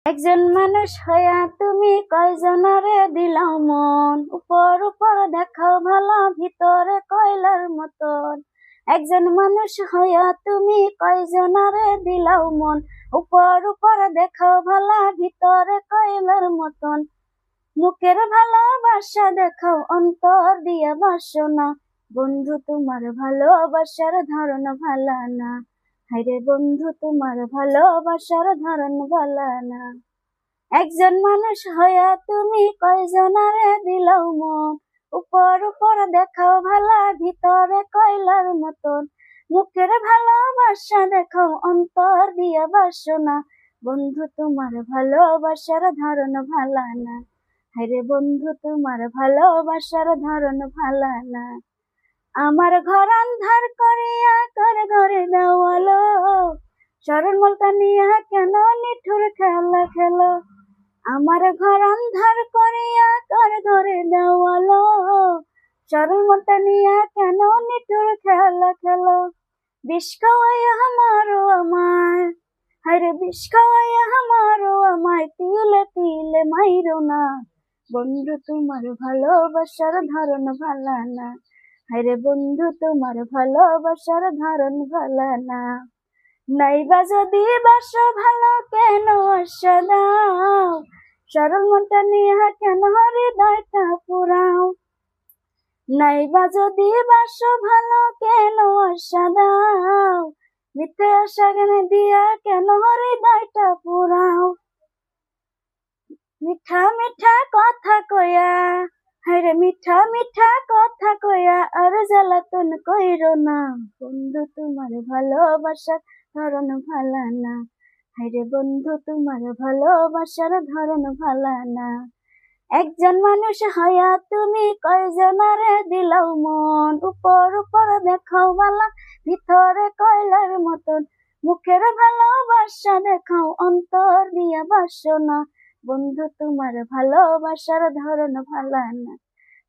একজন মানুষ হইয়া তুমি কয়জনারে দিলাও মন, উপর উপর দেখাও ভালা ভিতরে কয়লার মতন। একজন মানুষ হইয়া তুমি কয়জনারে দিলাও মন, উপর উপর দেখাও ভালা ভিতরে কয়লার মতন। মুখের ভালোবাসা দেখাও অন্তর দিয়া বাসো না, বন্ধু তোমার ভালোবাসার ধরন ভালা না। হায়রে বন্ধু তোমার ভালোবাসার ধরন ভালা না। একজন মানুষ হইয়া তুমি কয়জনারে দিলাও মন, উপর উপর দেখাও ভালা ভিতরে কয়লার মতন। মুখের ভালোবাসা দেখাও অন্তর দিয়া বাসো না, বন্ধু তোমার ভালোবাসার ধরন ভালা না। হায়রে বন্ধু তোমার ভালোবাসার ধরন ভালা না। আমার ঘর আন্ধার করিয়া কার ঘরে দেওয়ালো, শরণ মলতা নিয়া কেন নিঠুর খেলা খেলো। আমার ঘর আন্ধার করিয়া কার ঘরে দেওয়ালো, শরণ মলতা নিয়া কেন নিঠুর খেলা খেলো। বিষ খাওয়াইয়া আমারও আমায়, হায়রে বিষ খাওয়াইয়া আমারও আমায়, তিলে তিলে মাইরো না, বন্ধু তোমার ভালোবাসার ধরন ভালা না। হায়রে বন্ধু তোমার ভালোবাসার ধরন ভালা না। নাইবা যদি বাসো ভালো কেন আশা দাও, সরল মনটা নিয়ে কেন হৃদয়টা পুরাও। নাইবা যদি বাসো ভালো কেন আশা দাও, মিথ্যে আশা কেন দিয়া কেন হৃদয়টা পুরাও। মিঠা মিঠা কথা কয়া, হায়রে মিঠা মিঠা কথা কয়া আর জ্বালাতন কইরো না, বন্ধু তোমার ভালোবাসার ধরন ভালা না। হায়রে বন্ধু তোমার ভালোবাসার ধরন ভালা না। একজন মানুষ হইয়া তুমি কয়জনারে দিলাও মন, উপর উপর দেখাও ভালা ভিতরে কয়লার মতন। মুখের ভালোবাসা দেখাও অন্তর দিয়া বাসো না, বন্ধু তোমার ভালোবাসার ধরন ভালা না।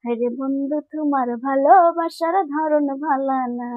হায়রে বন্ধু তোমার ভালোবাসার ধরন ভালা না।